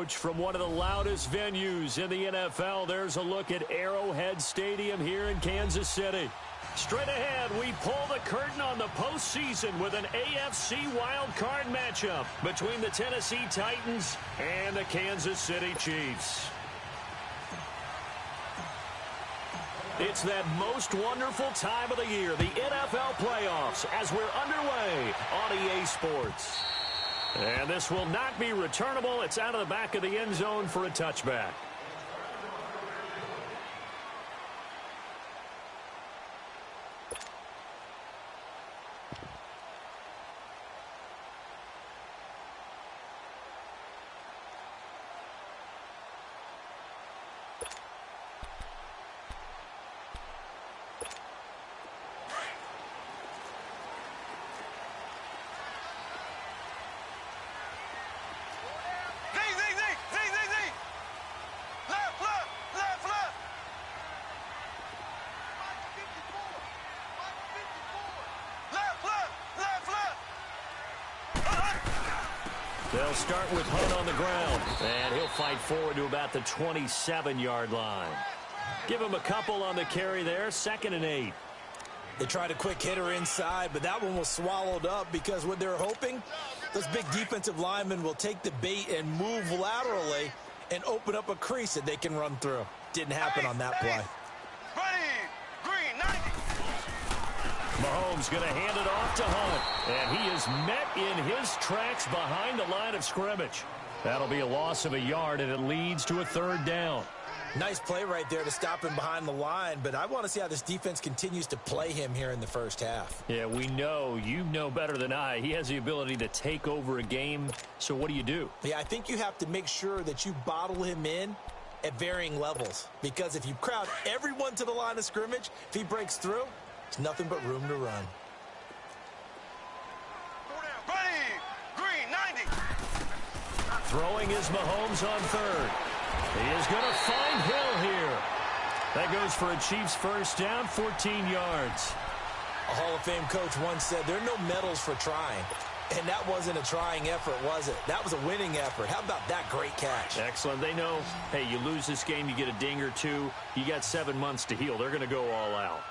From one of the loudest venues in the NFL, there's a look at Arrowhead Stadium here in Kansas City. Straight ahead, we pull the curtain on the postseason with an AFC wildcard matchup between the Tennessee Titans and the Kansas City Chiefs. It's that most wonderful time of the year, the NFL playoffs, as we're underway on EA Sports. And this will not be returnable. It's out of the back of the end zone for a touchback. They'll start with Hunt on the ground, and he'll fight forward to about the 27-yard line. Give him a couple on the carry there, 2nd and 8. They tried a quick hitter inside, but that one was swallowed up because what they're hoping, those big defensive linemen will take the bait and move laterally and open up a crease that they can run through. Didn't happen on that play. Mahomes going to hand it off to Hunt, and he is met in his tracks behind the line of scrimmage. That'll be a loss of a yard, and it leads to a 3rd down. Nice play right there to stop him behind the line, but I want to see how this defense continues to play him here in the first half. Yeah, we know. You know better than I. He has the ability to take over a game, so what do? Yeah, I think you have to make sure that you bottle him in at varying levels, because if you crowd everyone to the line of scrimmage, if he breaks through, there's nothing but room to run. Throwing is Mahomes on 3rd. He is going to find Hill here. That goes for a Chiefs first down, 14 yards. A Hall of Fame coach once said there are no medals for trying. And that wasn't a trying effort, was it? That was a winning effort. How about that great catch? Excellent. They know, hey, you lose this game, you get a ding or two. You got 7 months to heal. They're going to go all out.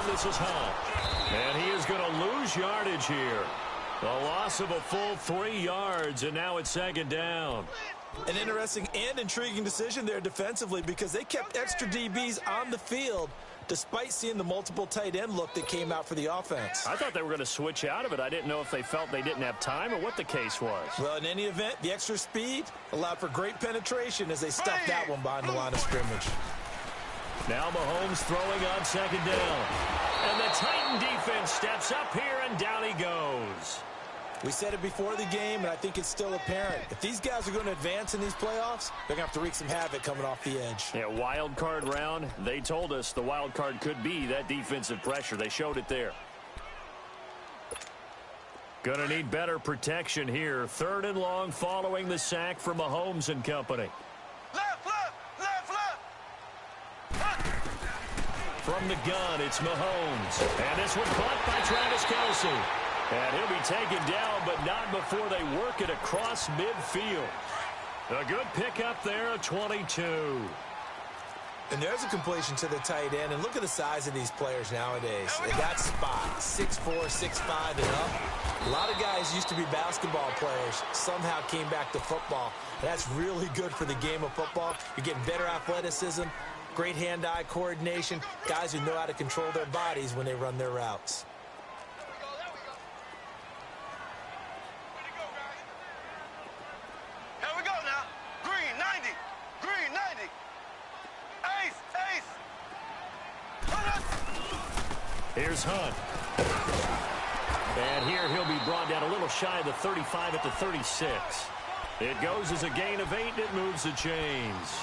This is Hunt, and he is going to lose yardage here. A loss of a full 3 yards, and now it's 2nd down. An interesting and intriguing decision there defensively because they kept extra DBs on the field despite seeing the multiple tight end look that came out for the offense. I thought they were going to switch out of it. I didn't know if they felt they didn't have time or what the case was. Well, in any event, the extra speed allowed for great penetration as they stuffed that one behind the line of scrimmage. Now Mahomes throwing on 2nd down. And the Titan defense steps up here, and down he goes. We said it before the game, and I think it's still apparent. If these guys are going to advance in these playoffs, they're going to have to wreak some havoc coming off the edge. Yeah, wild card round. They told us the wild card could be that defensive pressure. They showed it there. Going to need better protection here. 3rd and long following the sack from Mahomes and company. From the gun, it's Mahomes. And this one caught by Travis Kelce. And he'll be taken down, but not before they work it across midfield. A good pickup there, a 22. And there's a completion to the tight end. And look at the size of these players nowadays. At that spot, 6'4", 6'5", and up. A lot of guys used to be basketball players. Somehow came back to football. And that's really good for the game of football. You're getting better athleticism. Great hand-eye coordination, guys who know how to control their bodies when they run their routes. Here we go now. Green 90. Green 90. Ace. Here's Hunt. And here he'll be brought down a little shy of the 35 at the 36. It goes as a gain of 8, and it moves the chains.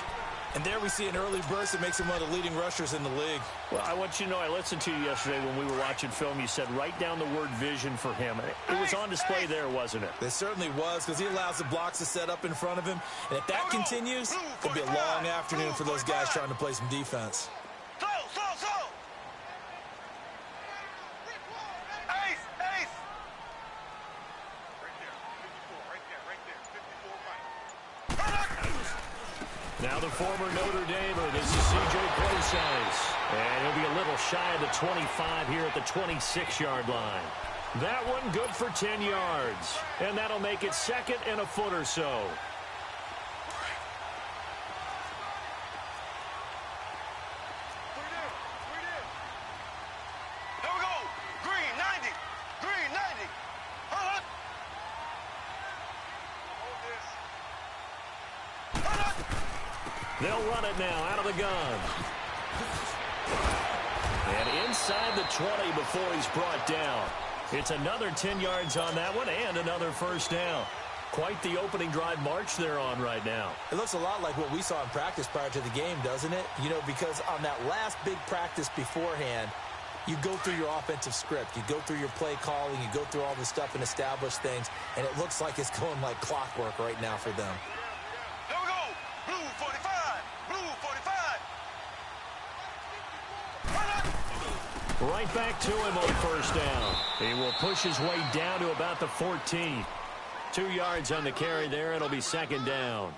And there we see an early burst that makes him one of the leading rushers in the league. Well, I want you to know, I listened to you yesterday when we were watching film. You said write down the word vision for him. It was on display there, wasn't it? It certainly was, because he allows the blocks to set up in front of him. And if that continues, it'll be a long afternoon for those guys trying to play some defense. Slow. Ace. Right there. 54 right. Now the former Notre Damer, this is C.J. Close-Eyes. And he'll be a little shy of the 25 here at the 26-yard line. That one good for 10 yards. And that'll make it second and a foot or so. They'll run it now out of the gun. And inside the 20 before he's brought down. It's another 10 yards on that one and another first down. Quite the opening drive march they're on right now. It looks a lot like what we saw in practice prior to the game, doesn't it? You know, because on that last big practice beforehand, you go through your offensive script. You go through your play calling. You go through all this stuff and establish things. And it looks like it's going like clockwork right now for them. Right back to him on first down. He will push his way down to about the 14. 2 yards on the carry there. It'll be second down.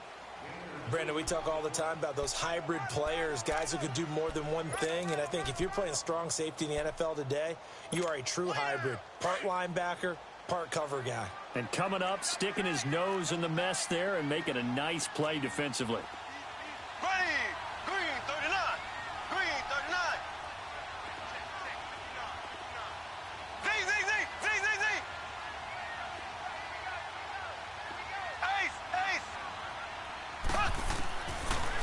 Brandon, we talk all the time about those hybrid players, guys who could do more than one thing. And I think if you're playing strong safety in the NFL today, you are a true hybrid. Part linebacker, part cover guy. And coming up, sticking his nose in the mess there and making a nice play defensively.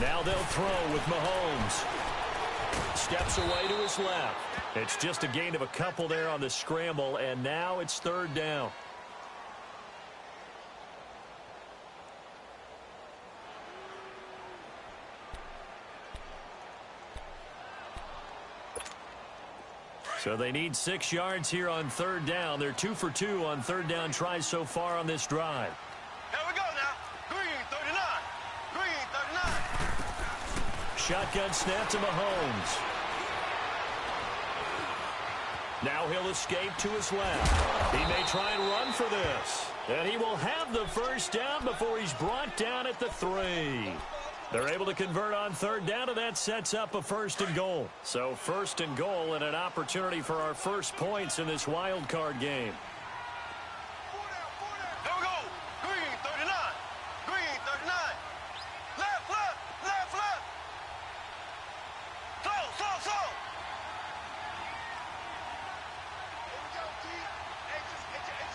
Now they'll throw with Mahomes. Steps away to his left. It's just a gain of a couple there on the scramble, and now it's third down. So they need 6 yards here on third down. They're 2 for 2 on third down tries so far on this drive. Here we go now. Green 39. Green 39. Shotgun snap to Mahomes. Now he'll escape to his left. He may try and run for this. And he will have the first down before he's brought down at the 3. They're able to convert on third down, and that sets up a first and goal. So first and goal and an opportunity for our first points in this wild card game. Here we go. Green 39. Green 39. Left. Slow. Here we go, T. It's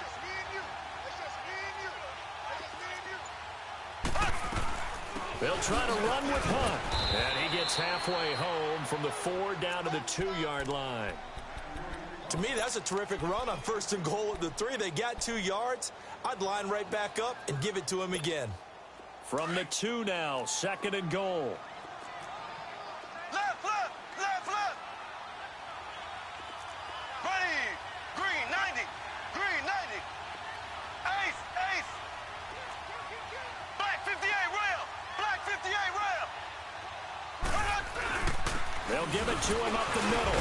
just me and you. They'll try to run with Hunt. And he gets halfway home from the 4 down to the 2-yard line. To me, that's a terrific run on first and goal at the 3. They got 2 yards. I'd line right back up and give it to him again. From the 2 now, second and goal. Left. Ready. Green 90. Ace. Black 58 rail. They'll give it to him up the middle.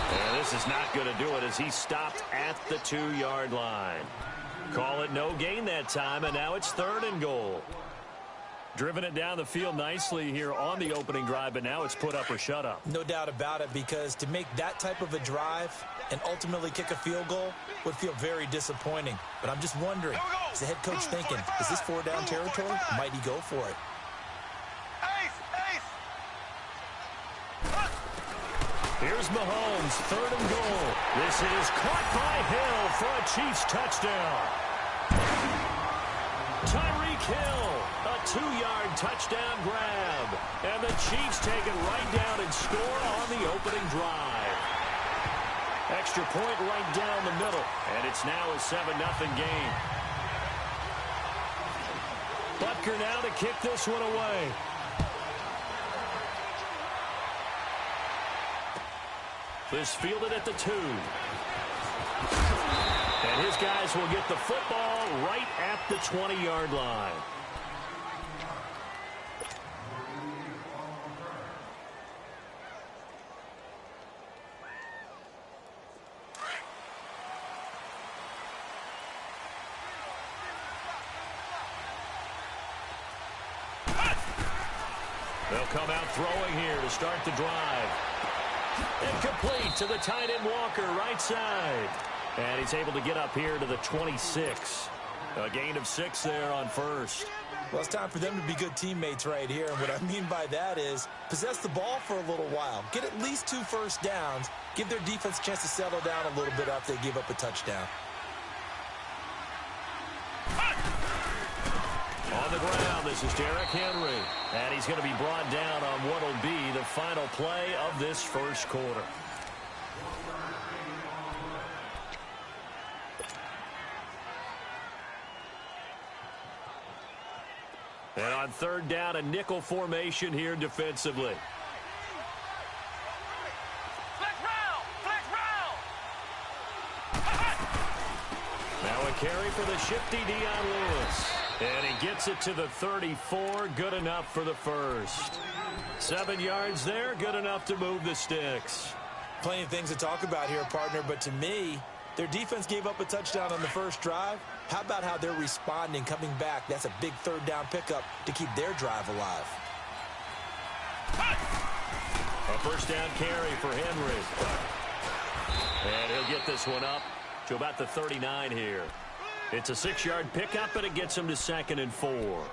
And this is not going to do it as he stopped at the 2-yard line. Call it no gain that time, and now it's third and goal. Driven it down the field nicely here on the opening drive, but now it's put up or shut up. No doubt about it, because to make that type of a drive and ultimately kick a field goal would feel very disappointing. But I'm just wondering, is the head coach thinking, is this 4-down territory? Might he go for it? Here's Mahomes, third and goal. This is caught by Hill for a Chiefs touchdown. Tyreek Hill, a 2-yard touchdown grab. And the Chiefs take it right down and score on the opening drive. Extra point right down the middle. And it's now a 7-0 game. Butker now to kick this one away. This fielded at the 2. And his guys will get the football right at the 20-yard line. They'll come out throwing here to start the drive. And complete to the tight end Walker, right side. And he's able to get up here to the 26. A gain of 6 there on first. Well, it's time for them to be good teammates right here. And what I mean by that is possess the ball for a little while. Get at least 2 first downs. Give their defense a chance to settle down a little bit after they give up a touchdown. On the ground, this is Derrick Henry. And he's going to be brought down on what will be the final play of this first quarter. And on third down, a nickel formation here defensively. Now a carry for the shifty Dion Lewis. And he gets it to the 34. Good enough for the first. 7 yards there. Good enough to move the sticks. Plenty of things to talk about here, partner. But to me, their defense gave up a touchdown on the first drive. How about how they're responding, coming back? That's a big third down pickup to keep their drive alive. A first down carry for Henry. And he'll get this one up to about the 39 here. It's a 6-yard pickup, and it gets him to 2nd and 4.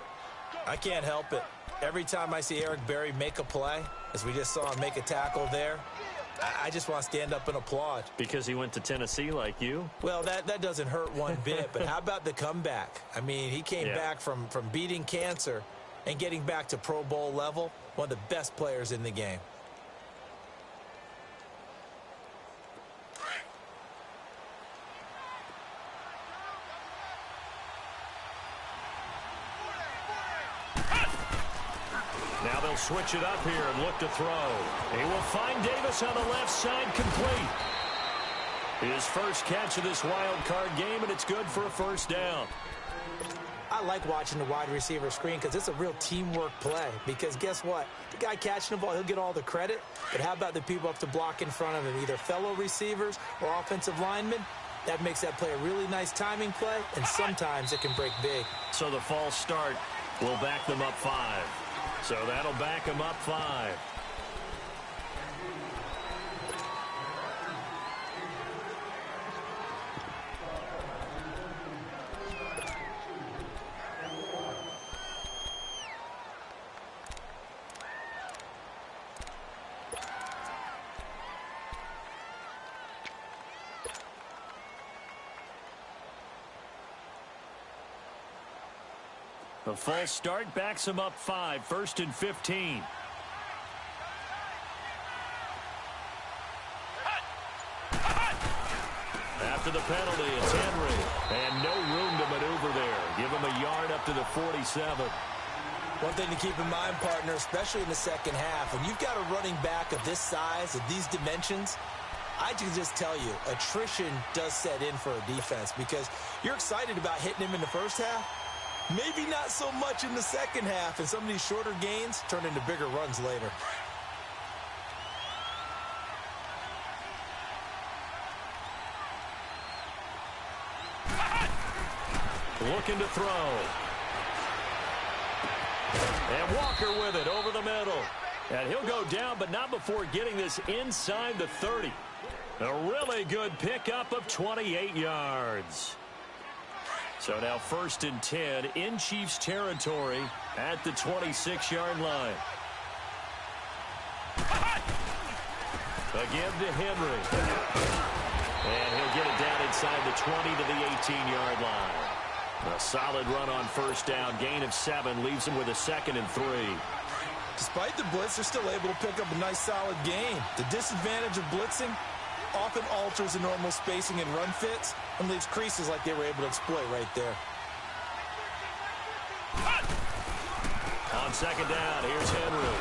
I can't help it. Every time I see Eric Berry make a play, as we just saw him make a tackle there, I just want to stand up and applaud. Because he went to Tennessee like you? Well, that doesn't hurt one bit, but how about the comeback? I mean, he came back from beating cancer and getting back to Pro Bowl level, one of the best players in the game. Now they'll switch it up here and look to throw. He will find Davis on the left side, complete. His first catch of this wild card game, and it's good for a first down. I like watching the wide receiver screen because it's a real teamwork play. Because guess what? The guy catching the ball, he'll get all the credit. But how about the people up to block in front of him, either fellow receivers or offensive linemen? That makes that play a really nice timing play, and sometimes it can break big. So the false start will back them up 5. So that'll back them up 5. The false start backs him up 5, 1st and 15. After the penalty, it's Henry. And no room to maneuver there. Give him a yard up to the 47. One thing to keep in mind, partner, especially in the second half, when you've got a running back of this size, of these dimensions, I can just tell you, attrition does set in for a defense because you're excited about hitting him in the first half. Maybe not so much in the second half, and some of these shorter gains turn into bigger runs later. Looking to throw. And Walker with it over the middle. And he'll go down, but not before getting this inside the 30. A really good pickup of 28 yards. So now 1st and 10 in Chiefs territory at the 26-yard line. Again to Henry. And he'll get it down inside the 20 to the 18-yard line. A solid run on first down. Gain of 7 leaves him with a 2nd and 3. Despite the blitz, they're still able to pick up a nice solid gain. The disadvantage of blitzing often alters the normal spacing and run fits and leaves creases like they were able to exploit right there. On second down, here's Henry.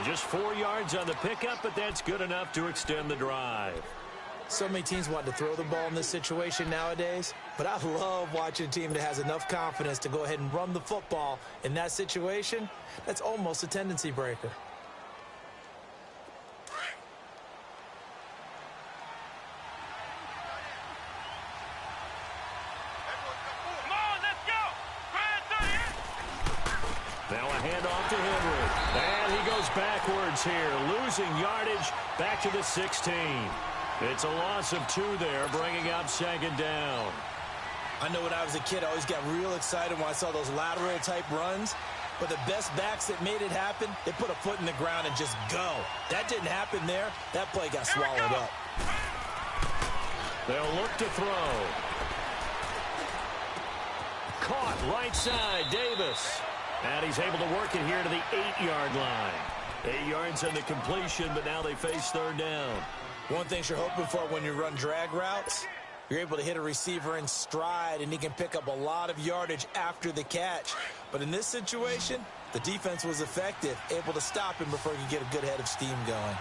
Just 4 yards on the pickup, but that's good enough to extend the drive. So many teams want to throw the ball in this situation nowadays, but I love watching a team that has enough confidence to go ahead and run the football in that situation. That's almost a tendency breaker. Now a handoff to Henry. And he goes backwards here, losing yardage back to the 16. It's a loss of 2 there, bringing up second down. I know when I was a kid, I always got real excited when I saw those lateral-type runs. But the best backs that made it happen, they put a foot in the ground and just go. That didn't happen there. That play got swallowed up. They'll look to throw. Caught right side, Davis. And he's able to work it here to the 8-yard line. 8 yards on the completion, but now they face third down. One thing you're hoping for when you run drag routes, you're able to hit a receiver in stride, and he can pick up a lot of yardage after the catch. But in this situation, the defense was effective, able to stop him before he could get a good head of steam going.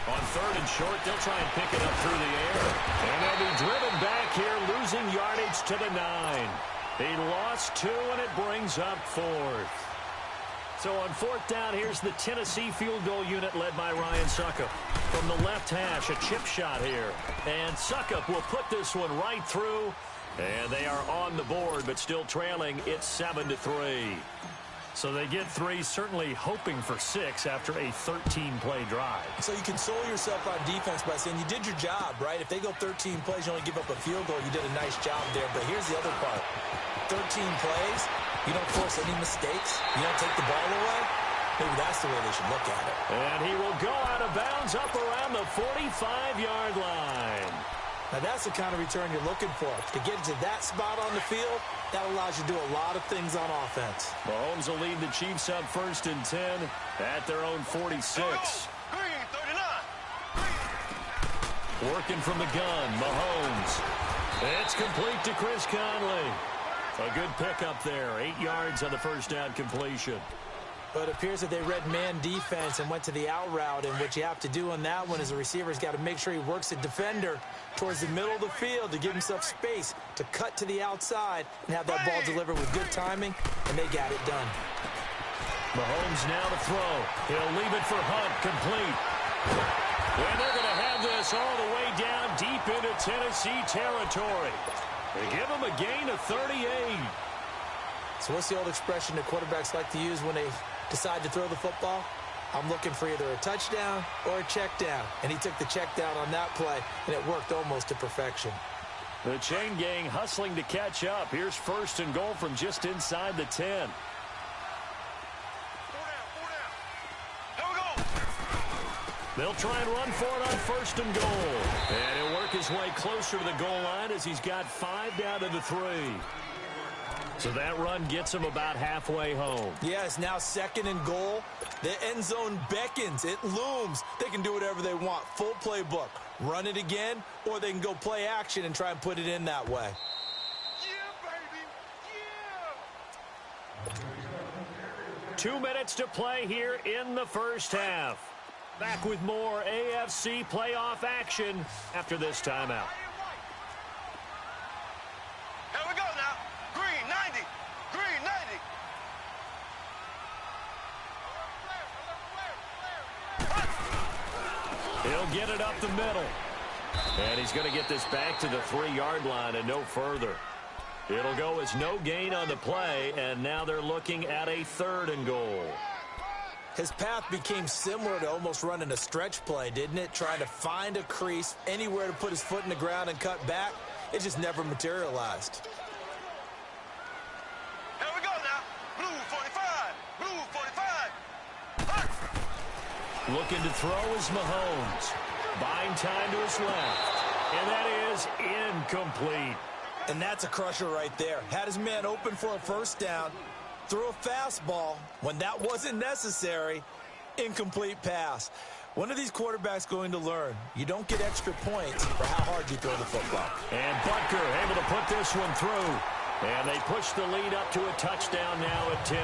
On third and short, they'll try and pick it up through the air. And they'll be driven back here, losing yardage to the 9. He lost 2, and it brings up 4th. So on 4th down, here's the Tennessee field goal unit led by Ryan Suckup. From the left hash, a chip shot here. And Suckup will put this one right through. And they are on the board, but still trailing. It's 7-3. So they get 3, certainly hoping for 6 after a 13-play drive. So you console yourself on defense by saying you did your job, right? If they go 13 plays, you only give up a field goal, you did a nice job there. But here's the other part. 13 plays, you don't force any mistakes, you don't take the ball away. Maybe that's the way they should look at it. And he will go out of bounds up around the 45-yard line. Now that's the kind of return you're looking for. To get to that spot on the field, that allows you to do a lot of things on offense. Mahomes will lead the Chiefs up 1st and 10 at their own 46. Green, 39. Working from the gun, Mahomes. It's complete to Chris Conley. A good pickup there, 8 yards on the first down completion. But it appears that they read man defense and went to the out route, and what you have to do on that one is the receiver's got to make sure he works the defender towards the middle of the field to give himself space to cut to the outside and have that ball delivered with good timing, and they got it done. Mahomes now to throw. He'll leave it for Hunt, complete. And they're going to have this all the way down deep into Tennessee territory. They give him a gain of 38. So what's the old expression that quarterbacks like to use when they decide to throw the football? I'm looking for either a touchdown or a check down. And he took the check down on that play, and it worked almost to perfection. The chain gang hustling to catch up. Here's 1st and goal from just inside the 10. Here we go. They'll try and run for it on 1st and goal. And he'll work his way closer to the goal line as he's got 5 down to the 3. So that run gets him about halfway home. Yeah, it's now 2nd and goal. The end zone beckons. It looms. They can do whatever they want. Full playbook. Run it again, or they can go play action and try and put it in that way. Yeah, baby. Yeah. 2 minutes to play here in the first half. Back with more AFC playoff action after this timeout. Here we go now. Green, 90. Green, 90. He'll get it up the middle. And he's going to get this back to the 3-yard line and no further. It'll go as no gain on the play, and now they're looking at a 3rd and goal. His path became similar to almost running a stretch play, didn't it? Trying to find a crease, anywhere to put his foot in the ground and cut back. It just never materialized. Here we go now. Blue 45. Blue 45. Looking to throw is Mahomes. Buying time to his left. And that is incomplete. And that's a crusher right there. Had his man open for a 1st down. Threw a fastball when that wasn't necessary. Incomplete pass. When are these quarterbacks going to learn? You don't get extra points for how hard you throw the football. And Butker able to put this one through. And they push the lead up to a touchdown now at 10-3.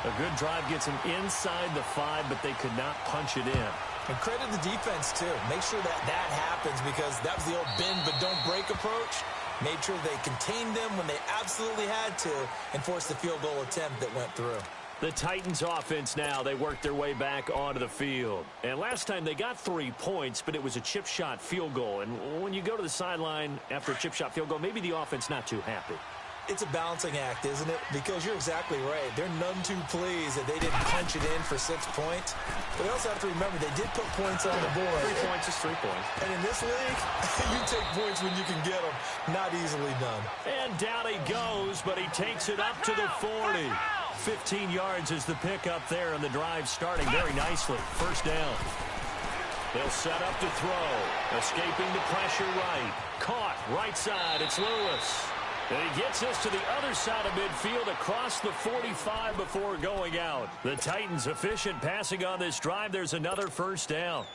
A good drive gets them inside the 5, but they could not punch it in. And credit the defense, too. Make sure that happens, because that was the old bend but don't break approach. Made sure they contained them when they absolutely had to and forced the field goal attempt that went through. The Titans offense now, they worked their way back onto the field. And last time they got 3 points, but it was a chip shot field goal. And when you go to the sideline after a chip shot field goal, maybe the offense not too happy. It's a balancing act, isn't it? Because you're exactly right. They're none too pleased that they didn't punch it in for 6 points. But they also have to remember they did put points on the board. 3 points is 3 points. And in this league, you take points when you can get them. Not easily done. And down he goes, but he takes it up to the 40. 15 yards is the pickup there, and the drive starting very nicely. First down. They'll set up to throw. Escaping the pressure right. Caught right side. It's Lewis. And he gets us to the other side of midfield across the 45 before going out. The Titans efficient passing on this drive. There's another first down.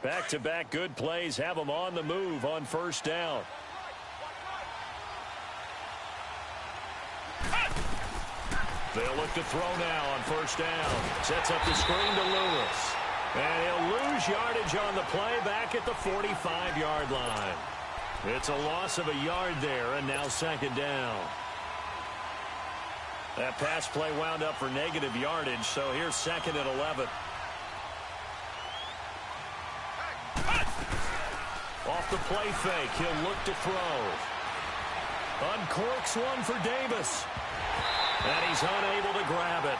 Back-to-back good plays have them on the move on first down. They'll look to throw now on first down. Sets up the screen to Lewis. And he'll lose yardage on the play back at the 45-yard line. It's a loss of a yard there, and now second down. That pass play wound up for negative yardage, so here's second and 11. Off the play fake, he'll look to throw. Uncorks one for Davis. And he's unable to grab it.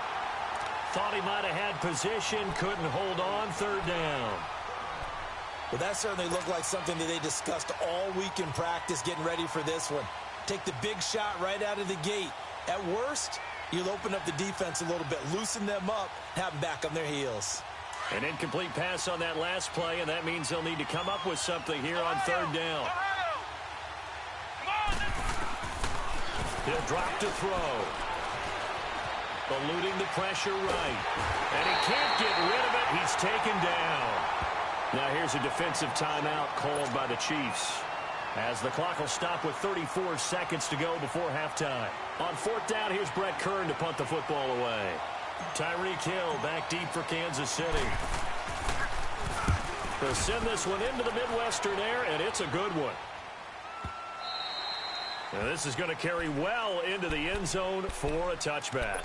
Thought he might have had position, couldn't hold on, third down. Well, that certainly looked like something that they discussed all week in practice getting ready for this one. Take the big shot right out of the gate. At worst, you'll open up the defense a little bit, loosen them up, have them back on their heels. An incomplete pass on that last play, and that means they'll need to come up with something here on third down. He'll drop to throw. Eluding the pressure right. And he can't get rid of it. He's taken down. Now here's a defensive timeout called by the Chiefs, as the clock will stop with 34 seconds to go before halftime. On fourth down, here's Brett Kern to punt the football away. Tyreek Hill back deep for Kansas City. They'll send this one into the Midwestern air, and it's a good one. And this is going to carry well into the end zone for a touchback.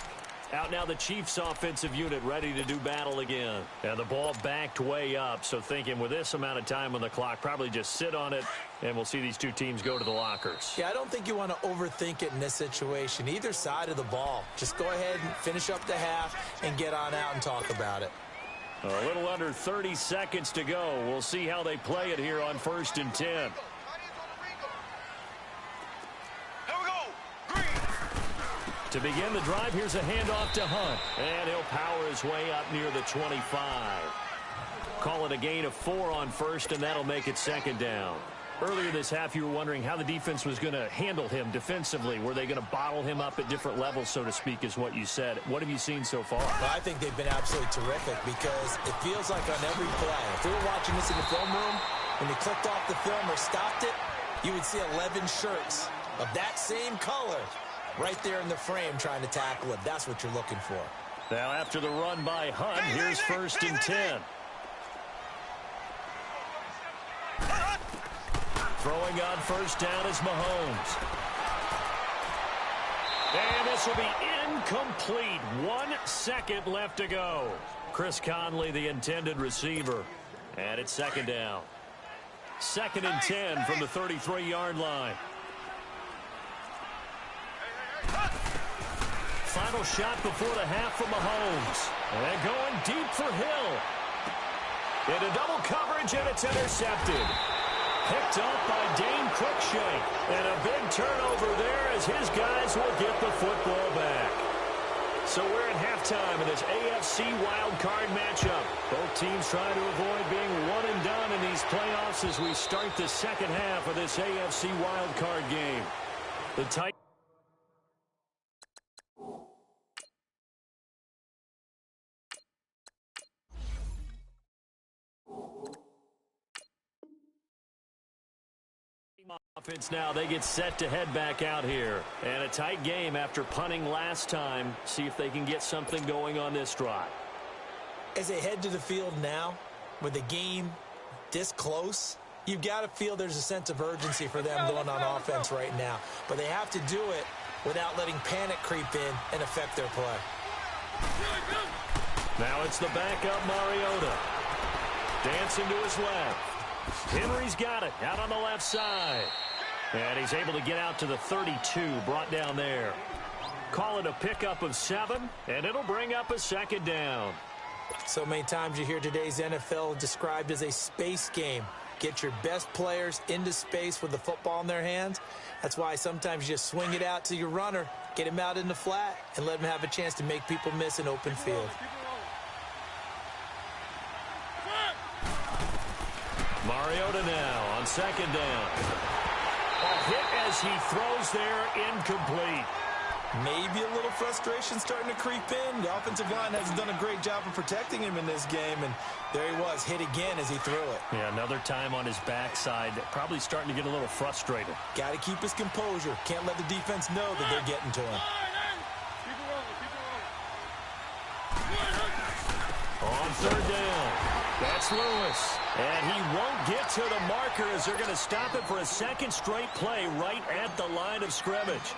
Out now the Chiefs offensive unit ready to do battle again. And the ball backed way up, so thinking with this amount of time on the clock, probably just sit on it, and we'll see these two teams go to the lockers. Yeah, I don't think you want to overthink it in this situation. Either side of the ball. Just go ahead and finish up the half and get on out and talk about it. A little under 30 seconds to go. We'll see how they play it here on 1st and 10. To begin the drive, here's a handoff to Hunt. And he'll power his way up near the 25. Call it a gain of 4 on first, and that'll make it second down. Earlier this half, you were wondering how the defense was going to handle him defensively. Were they going to bottle him up at different levels, so to speak, is what you said. What have you seen so far? Well, I think they've been absolutely terrific, because it feels like on every play, if we were watching this in the film room, when they clicked off the film or stopped it, you would see 11 shirts of that same color right there in the frame trying to tackle it. That's what you're looking for. Now after the run by Hunt, here's 1st and 10. Throwing on first down is Mahomes. And this will be incomplete. 1 second left to go. Chris Conley, the intended receiver. And it's second down. 2nd and 10 from the 33-yard line. Final shot before the half from Mahomes. And going deep for Hill. Into double coverage, and it's intercepted. Picked up by Dane Cruikshank. And a big turnover there as his guys will get the football back. So we're at halftime in this AFC wildcard matchup. Both teams trying to avoid being one and done in these playoffs as we start the second half of this AFC wildcard game. The Titans. Offense now, they get set to head back out here. And a tight game after punting last time. See if they can get something going on this drive. As they head to the field now, with the game this close, you've got to feel there's a sense of urgency for them going on offense right now. But they have to do it without letting panic creep in and affect their play. Now it's the backup Mariota. Dancing to his left. Henry's got it out on the left side. And he's able to get out to the 32, brought down there. Call it a pickup of 7, and it'll bring up a second down. So many times you hear today's NFL described as a space game. Get your best players into space with the football in their hands. That's why sometimes you just swing it out to your runner, get him out in the flat, and let him have a chance to make people miss an open field. Mariota now on second down. A hit as he throws there, incomplete. Maybe a little frustration starting to creep in. The offensive line hasn't done a great job of protecting him in this game, and there he was, hit again as he threw it. Yeah, another time on his backside, probably starting to get a little frustrated. Got to keep his composure. Can't let the defense know that they're getting to him. On third down, that's Lewis. And he won't get to the marker as they're going to stop it for a second straight play right at the line of scrimmage.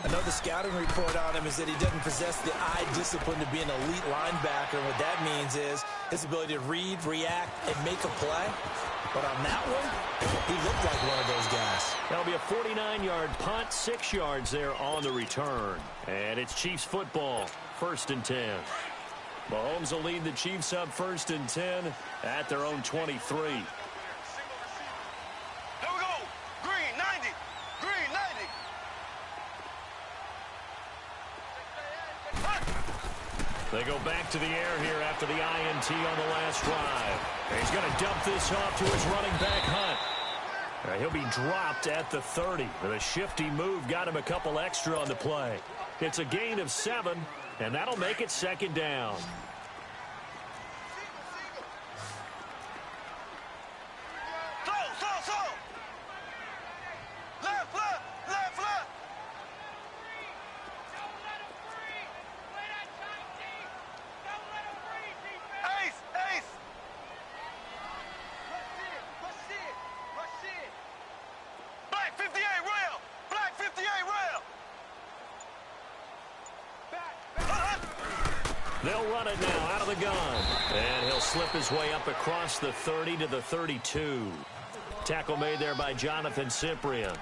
Another scouting report on him is that he doesn't possess the eye discipline to be an elite linebacker. What that means is his ability to read, react, and make a play. But on that one, he looked like one of those guys. That'll be a 49-yard punt, 6 yards there on the return. And it's Chiefs football, 1st and 10. Mahomes will lead the Chiefs up 1st and 10 at their own 23. There we go. Green 90. Green 90. They go back to the air here after the INT on the last drive. And he's going to dump this off to his running back, Hunt. He'll be dropped at the 30. With a shifty move, got him a couple extra on the play. It's a gain of 7, and that'll make it second down. They'll run it now out of the gun. And he'll slip his way up across the 30 to the 32. Tackle made there by Jonathan Cyprien.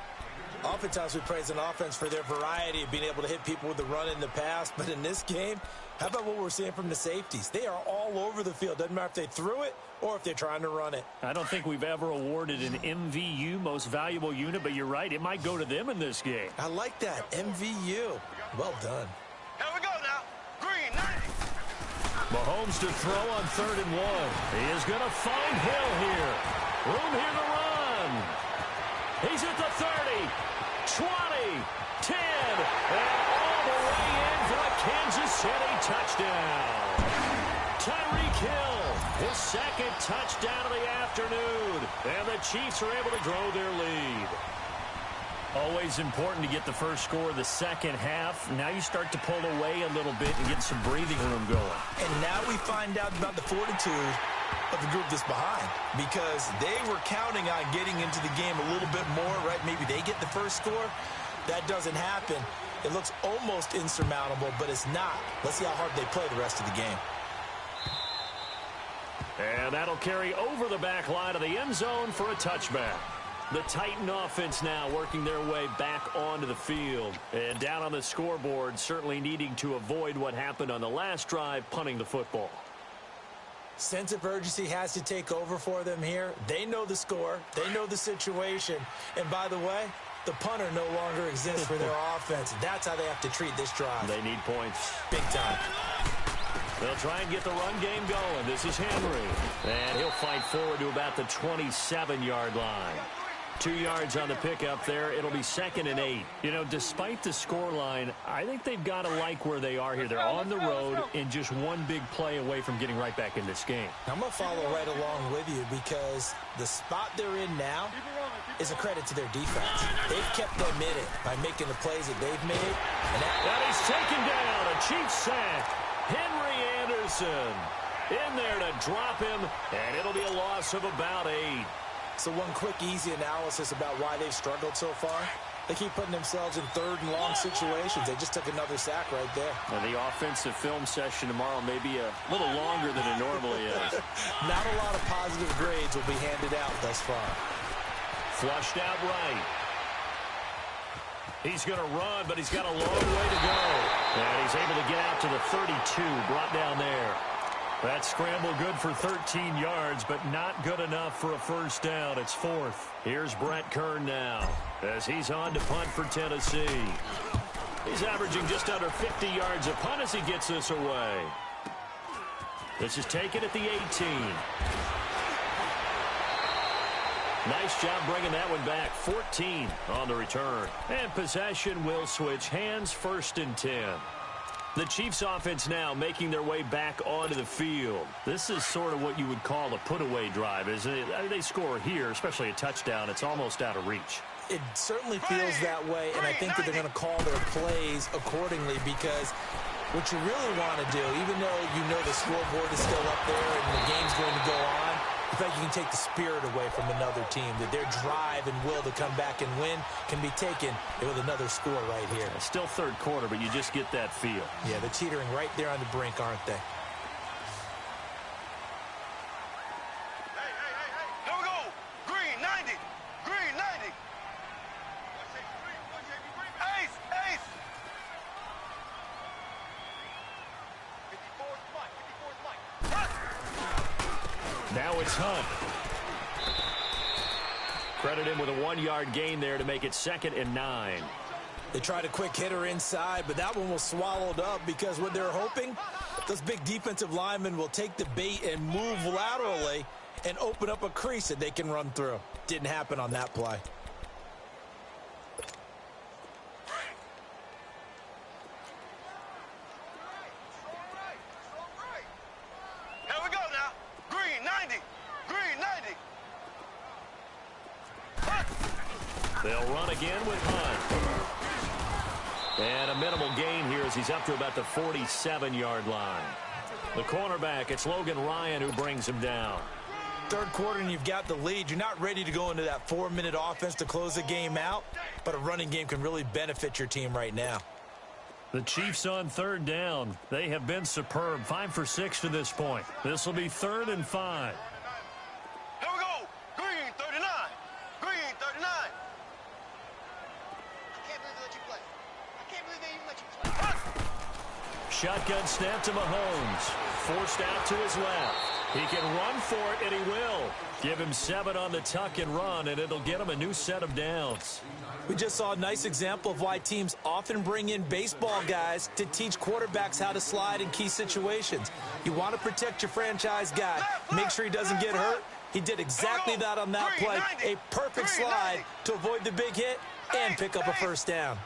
Oftentimes we praise an offense for their variety of being able to hit people with the run in the pass. But in this game, how about what we're seeing from the safeties? They are all over the field. Doesn't matter if they threw it or if they're trying to run it. I don't think we've ever awarded an MVU, most valuable unit, but you're right. It might go to them in this game. I like that. MVU. Well done. Here we go now. Green 90. Mahomes to throw on 3rd and 1. He is going to find Hill here. Room here to run. He's at the 30, 20, 10, and all the way in for a Kansas City touchdown. Tyreek Hill, his 2nd touchdown of the afternoon, and the Chiefs are able to grow their lead. Always important to get the first score of the second half. Now you start to pull away a little bit and get some breathing room going. And now we find out about the fortitude of the group that's behind, because they were counting on getting into the game a little bit more, right? Maybe they get the first score. That doesn't happen. It looks almost insurmountable, but it's not. Let's see how hard they play the rest of the game. And that'll carry over the back line of the end zone for a touchback. The Titan offense now working their way back onto the field. And down on the scoreboard, certainly needing to avoid what happened on the last drive, punting the football. Sense of urgency has to take over for them here. They know the score. They know the situation. And by the way, the punter no longer exists for their offense. That's how they have to treat this drive. They need points. Big time. They'll try and get the run game going. This is Henry. And he'll fight forward to about the 27-yard line. 2 yards on the pickup there. It'll be 2nd and 8. You know, despite the scoreline, I think they've got to like where they are here. They're on the road and just one big play away from getting right back in this game. I'm going to follow right along with you, because the spot they're in now, is a credit to their defense. They've kept them in it by making the plays that they've made. And he's taken down. A Chiefs sack. Henry Anderson in there to drop him, and it'll be a loss of about 8. So one quick, easy analysis about why they've struggled so far. They keep putting themselves in third and long situations. They just took another sack right there. Now, the offensive film session tomorrow may be a little longer than it normally is. Not a lot of positive grades will be handed out thus far. Flushed out right. He's going to run, but he's got a long way to go. And he's able to get out to the 32, brought down there. That scramble good for 13 yards, but not good enough for a first down. It's 4th. Here's Brett Kern now as he's on to punt for Tennessee. He's averaging just under 50 yards a punt as he gets this away. This is taken at the 18. Nice job bringing that one back. 14 on the return. And possession will switch hands, 1st and 10. The Chiefs offense now making their way back onto the field. This is sort of what you would call a put-away drive, isn't it? They score here, especially a touchdown. It's almost out of reach. It certainly feels that way, and I think that they're going to call their plays accordingly because what you really want to do, even though you know the scoreboard is still up there and the game's going to go on, I feel like you can take the spirit away from another team, that their drive and will to come back and win can be taken with another score right here. It's still third quarter, but you just get that feel. Yeah, they're teetering right there on the brink, aren't they? Here we go. Green 90. Green 90. Ace, ace. 54's Mike. 54's Mike. Now it's Hunt. Credit him with a 1-yard gain there to make it 2nd and 9. They tried a quick hitter inside, but that one was swallowed up because what they're hoping, those big defensive linemen will take the bait and move laterally and open up a crease that they can run through. Didn't happen on that play. Here we go now. Green 90. Green 90. They'll run again with Hunt. And a minimal gain here as he's up to about the 47-yard line. The cornerback, it's Logan Ryan who brings him down. Third quarter and you've got the lead. You're not ready to go into that 4-minute offense to close the game out, but a running game can really benefit your team right now. The Chiefs on 3rd down. They have been superb. 5 for 6 to this point. This will be 3rd and 5. Here we go. Green 39. Green 39. I can't believe they let you play. I can't believe they even let you play. Shotgun snap to Mahomes. Forced out to his left. He can run for it, and he will. Give him 7 on the tuck and run, and it'll get him a new set of downs. We just saw a nice example of why teams often bring in baseball guys to teach quarterbacks how to slide in key situations. You want to protect your franchise guy. Make sure he doesn't get hurt. He did exactly that on that play. A perfect slide to avoid the big hit and pick up a first down.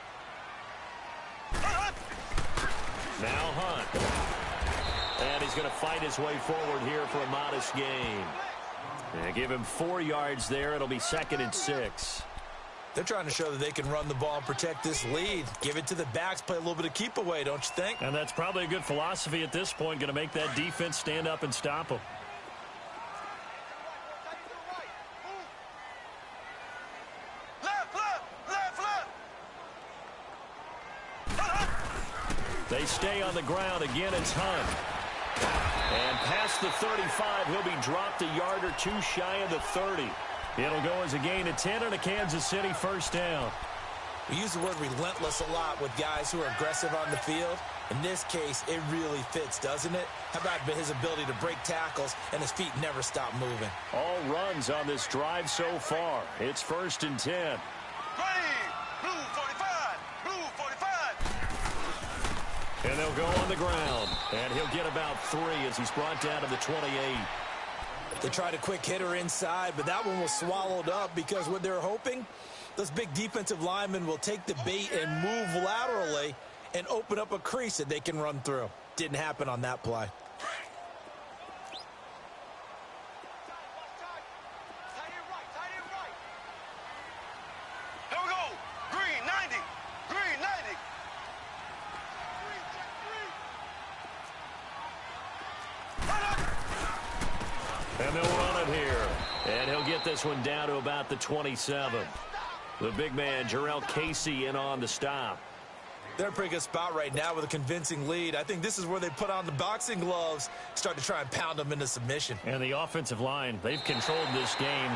Now Hunt. And he's going to fight his way forward here for a modest gain. And give him 4 yards there. It'll be 2nd and 6. They're trying to show that they can run the ball and protect this lead. Give it to the backs, play a little bit of keep away, don't you think? And that's probably a good philosophy at this point, going to make that defense stand up and stop them. They stay on the ground. Again, it's Hunt. And past the 35, he'll be dropped a yard or 2 shy of the 30. It'll go as a gain of 10 and a Kansas City first down. We use the word relentless a lot with guys who are aggressive on the field. In this case, it really fits, doesn't it? How about his ability to break tackles and his feet never stop moving? All runs on this drive so far. It's 1st and 10. Ready. Blue 45. Blue 45. And they'll go on the ground. And he'll get about 3 as he's brought down to the 28. They tried a quick hitter inside, but that one was swallowed up because what they're hoping, those big defensive linemen will take the bait and move laterally and open up a crease that they can run through. Didn't happen on that play. And they'll run it here. And he'll get this one down to about the 27. The big man, Jarrell Casey, in on the stop. They're in a pretty good spot right now with a convincing lead. I think this is where they put on the boxing gloves, start to try and pound them into submission. And the offensive line, they've controlled this game.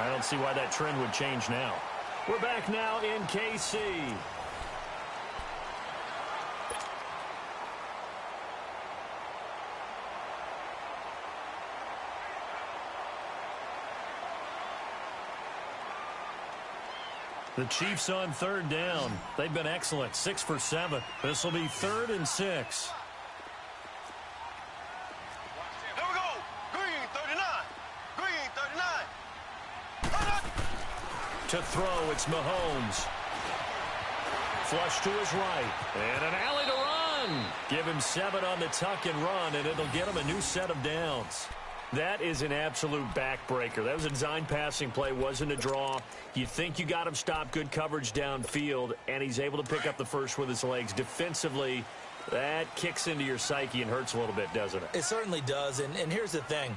I don't see why that trend would change now. We're back now in KC. The Chiefs on third down. They've been excellent, 6 for 7. This will be 3rd and 6. Here we go. Green 39. Green 39. To throw, it's Mahomes. Flush to his right. And an alley to run. Give him 7 on the tuck and run, and it'll get him a new set of downs. That is an absolute backbreaker. That was a design passing play, wasn't a draw. You think you got him stopped, good coverage downfield, and he's able to pick up the first with his legs. Defensively, that kicks into your psyche and hurts a little bit, doesn't it? It certainly does, and here's the thing.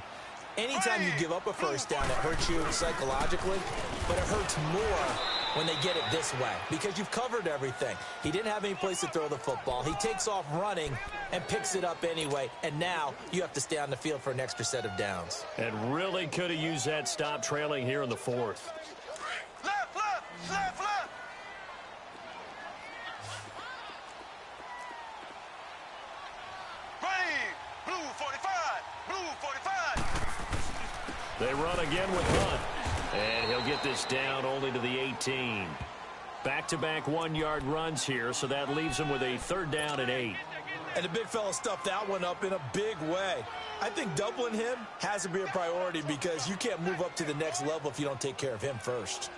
Anytime you give up a first down, it hurts you psychologically, but it hurts more when they get it this way because you've covered everything. He didn't have any place to throw the football. He takes off running and picks it up anyway, and now you have to stay on the field for an extra set of downs. And really could have used that stop trailing here in the 4th. Left, left, left, left. Ready. Blue 45. Blue 45. They run again with Hunt. And he'll get this down only to the 18. Back-to-back 1-yard runs here, so that leaves him with a 3rd down and 8. And the big fella stuffed that one up in a big way. I think doubling him has to be a priority because you can't move up to the next level if you don't take care of him first.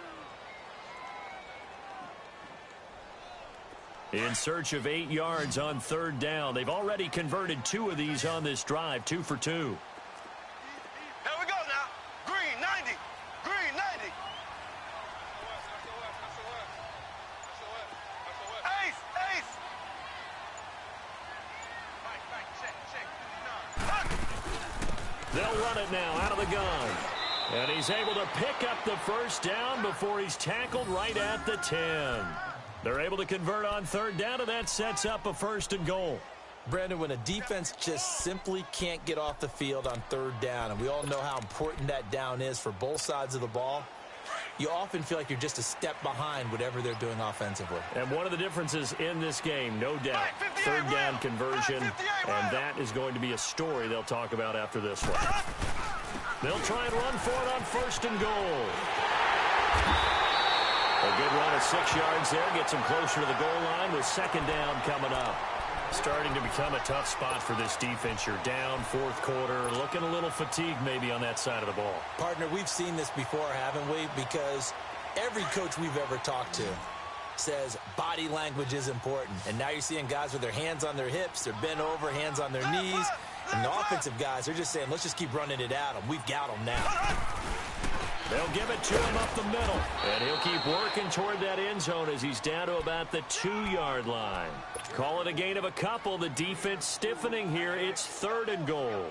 In search of 8 yards on 3rd down. They've already converted 2 of these on this drive, 2 for 2. Here we go now. Green 90. Green 90. Ace, ace. They'll run it now out of the gun. And he's able to pick up the first down before he's tackled right at the 10. They're able to convert on 3rd down, and that sets up a 1st and goal. Brandon, when a defense just simply can't get off the field on 3rd down, and we all know how important that down is for both sides of the ball, you often feel like you're just a step behind whatever they're doing offensively. And one of the differences in this game, no doubt, 3rd down conversion, and that is going to be a story they'll talk about after this one. They'll try and run for it on 1st and goal. A good run of 6 yards there, gets him closer to the goal line with 2nd down coming up. Starting to become a tough spot for this defense. You're down 4th quarter, looking a little fatigued maybe on that side of the ball. Partner, we've seen this before, haven't we? Because every coach we've ever talked to says body language is important. And now you're seeing guys with their hands on their hips, they're bent over, hands on their knees. And the offensive guys are just saying, let's just keep running it at them. We've got them now. They'll give it to him up the middle. And he'll keep working toward that end zone as he's down to about the 2-yard line. Call it a gain of a couple. The defense stiffening here. It's 3rd and goal.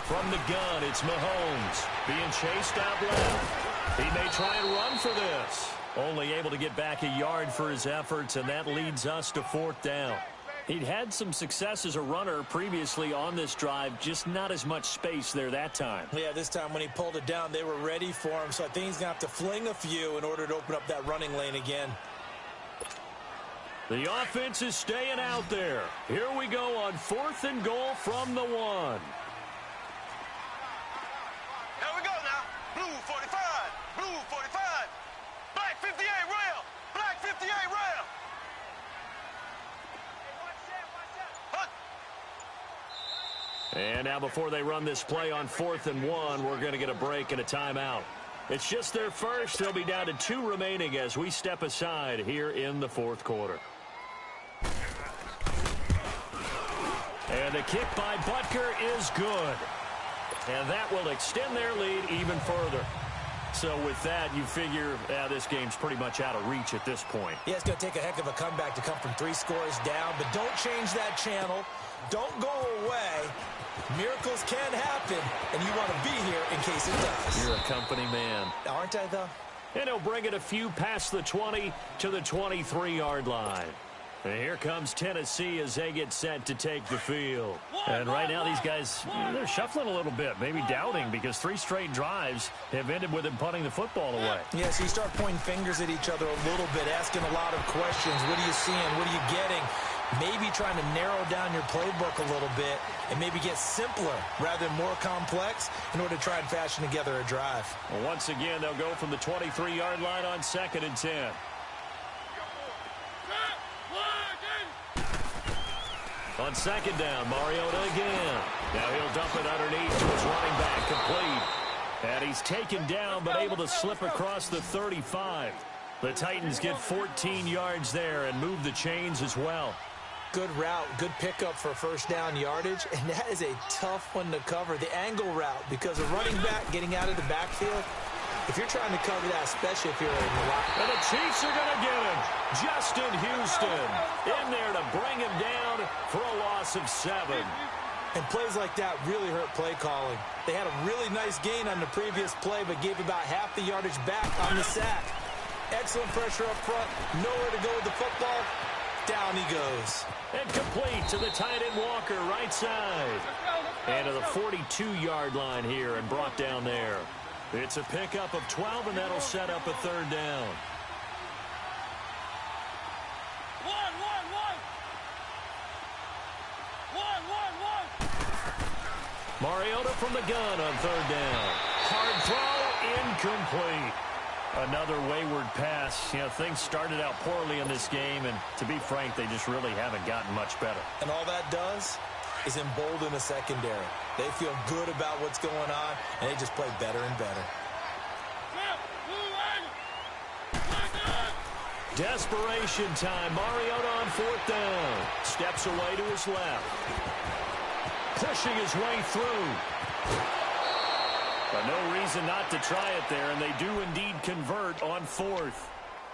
From the gun, it's Mahomes being chased out left. He may try and run for this. Only able to get back a yard for his efforts, and that leads us to 4th down. He'd had some success as a runner previously on this drive, just not as much space there that time. Yeah, this time when he pulled it down, they were ready for him, so I think he's going to have to fling a few in order to open up that running lane again. The offense is staying out there. Here we go on 4th and goal from the 1. Here we go now. Blue 45. Blue 45. Black 58 rail. Black 58 rail. And now before they run this play on 4th and 1, we're going to get a break and a timeout. It's just their first. They'll be down to 2 remaining as we step aside here in the 4th quarter. And the kick by Butker is good. And that will extend their lead even further. So with that, you figure this game's pretty much out of reach at this point. Yeah, it's going to take a heck of a comeback to come from 3 scores down, but don't change that channel. Don't go away. Miracles can happen, and you want to be here in case it does. You're a company man. Aren't I, though? And he'll bring it a few past the 20 to the 23-yard line. And here comes Tennessee as they get set to take the field. And right now these guys, they're shuffling a little bit, maybe doubting, because 3 straight drives have ended with them punting the football away. Yeah, so you start pointing fingers at each other a little bit, asking a lot of questions. What are you seeing? What are you getting? Maybe trying to narrow down your playbook a little bit and maybe get simpler rather than more complex in order to try and fashion together a drive. Well, once again, they'll go from the 23-yard line on 2nd and 10. On 2nd down, Mariota again. Now he'll dump it underneath to his running back, complete. And he's taken down but able to slip across the 35. The Titans get 14 yards there and move the chains as well. Good route, good pickup for first down yardage, and that is a tough one to cover. The angle route, because a running back getting out of the backfield, if you're trying to cover that, especially if you're in the lock. And the Chiefs are going to get him. Justin Houston in there to bring him down for a loss of 7. And plays like that really hurt play calling. They had a really nice gain on the previous play, but gave about half the yardage back on the sack. Excellent pressure up front. Nowhere to go with the football. Down he goes. And complete to the tight end Walker, right side. And to the 42-yard line here and brought down there. It's a pickup of 12, and that'll set up a 3rd down. Mariota from the gun on 3rd down. Hard throw, incomplete. Another wayward pass. You know, things started out poorly in this game, and to be frank, they just really haven't gotten much better. And all that does is embolden the secondary. They feel good about what's going on, and they just play better and better. Desperation time. Mariota on 4th down. Steps away to his left. Pushing his way through. But no reason not to try it there, and they do indeed convert on 4th.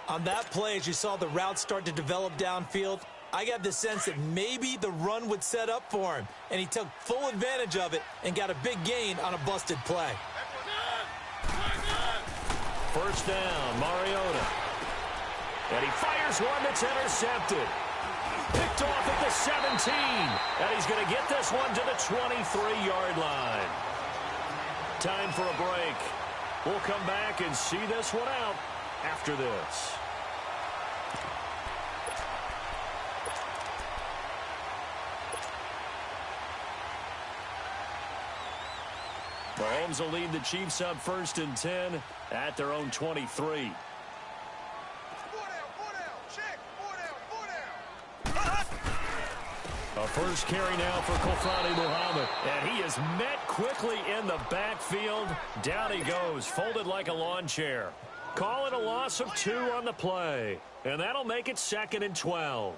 On that play, as you saw the route start to develop downfield, I got the sense that maybe the run would set up for him, and he took full advantage of it and got a big gain on a busted play. 1st down, Mariota. And he fires one that's intercepted. Picked off at the 17. And he's going to get this one to the 23-yard line. Time for a break. We'll come back and see this one out after this. Mahomes will lead the Chiefs up 1st and 10 at their own 23. A first carry now for Kofani Muhammad. And he is met quickly in the backfield. Down he goes, folded like a lawn chair. Call it a loss of 2 on the play. And that'll make it 2nd and 12.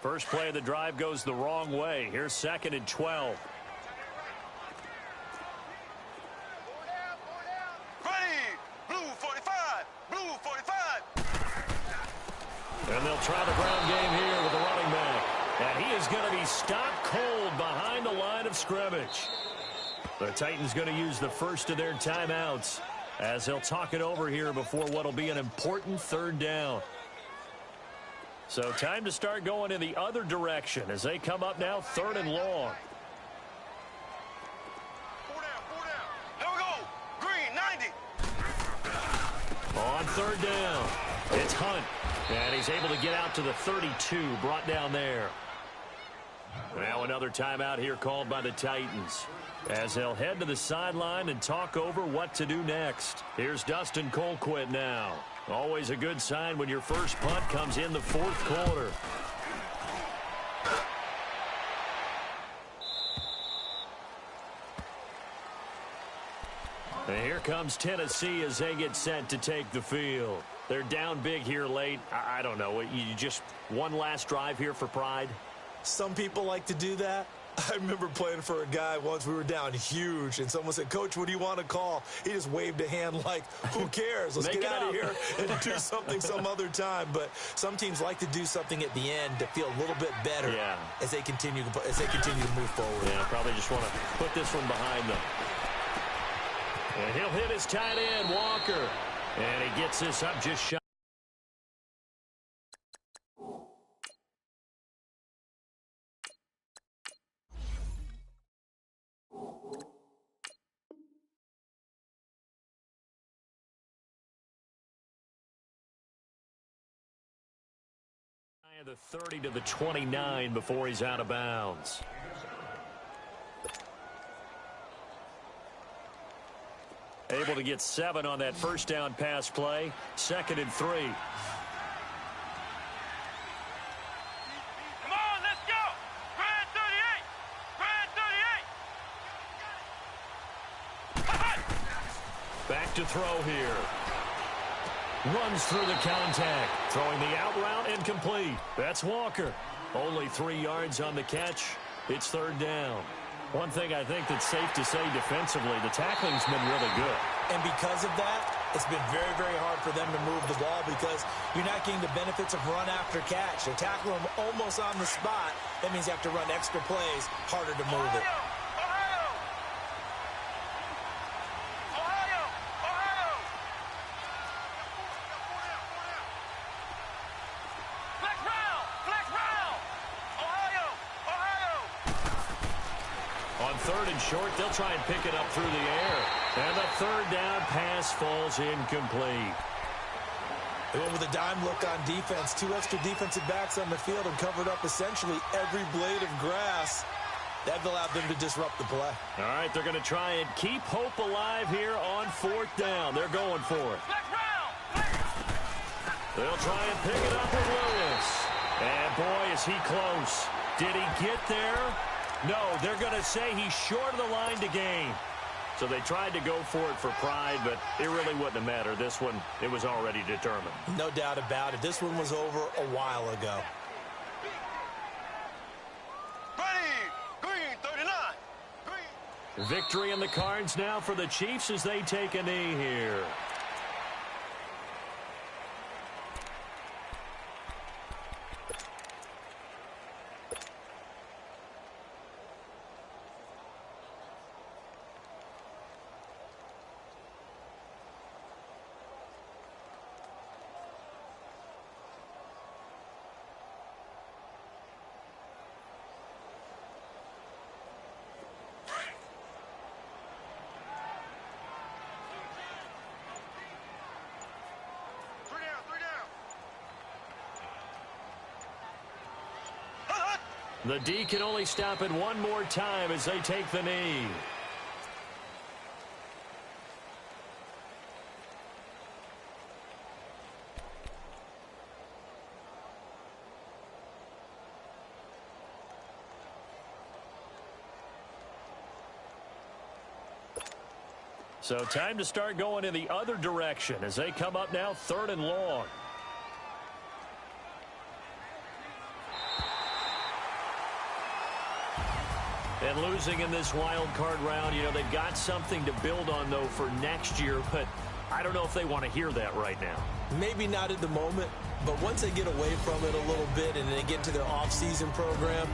First play of the drive goes the wrong way. Here's 2nd and 12. And they'll try the ground game here with the running back. And he is going to be stopped cold behind the line of scrimmage. The Titans going to use the first of their timeouts as they'll talk it over here before what will be an important 3rd down. So time to start going in the other direction as they come up now 3rd and long. 4 down. Here we go. Green, 90. On 3rd down, it's Hunt. And he's able to get out to the 32, brought down there. Now another timeout here called by the Titans as they'll head to the sideline and talk over what to do next. Here's Dustin Colquitt now. Always a good sign when your first punt comes in the 4th quarter. And here comes Tennessee as they get set to take the field. They're down big here late. I don't know. You just one last drive here for pride? Some people like to do that. I remember playing for a guy once. We were down huge, and someone said, "Coach, what do you want to call?" He just waved a hand like, who cares? Let's get out of here and do something some other time. But some teams like to do something at the end to feel a little bit better as they continue to move forward. Yeah, probably just want to put this one behind them. And he'll hit his tight end, Walker. And he gets this up just shy. The 30 to the 29 before he's out of bounds. Able to get 7 on that first down pass play. 2nd and 3. Come on, let's go. Grand 38. Grand 38. Back to throw here. Runs through the contact. Throwing the out route incomplete. That's Walker. Only 3 yards on the catch. It's 3rd down. One thing I think that's safe to say defensively, the tackling's been really good. And because of that, it's been very, very hard for them to move the ball because you're not getting the benefits of run after catch. They tackle them almost on the spot. That means you have to run extra plays, harder to move it. Short, they'll try and pick it up through the air. And the 3rd down pass falls incomplete. They went with a dime look on defense. 2 extra defensive backs on the field and covered up essentially every blade of grass. That allowed them to disrupt the play. All right, they're going to try and keep hope alive here on 4th down. They're going for it. They'll try and pick it up with Lewis. And boy, is he close. Did he get there? No, they're going to say he's short of the line to gain. So they tried to go for it for pride, but it really wouldn't have mattered. This one, it was already determined. No doubt about it. This one was over a while ago. Green 39. Green. Victory in the cards now for the Chiefs as they take a knee here. The D can only stop it one more time as they take the knee. So time to start going in the other direction as they come up now 3rd and long. And losing in this wild card round, you know, they've got something to build on, though, for next year. But I don't know if they want to hear that right now. Maybe not at the moment, but once they get away from it a little bit and they get to their off-season program,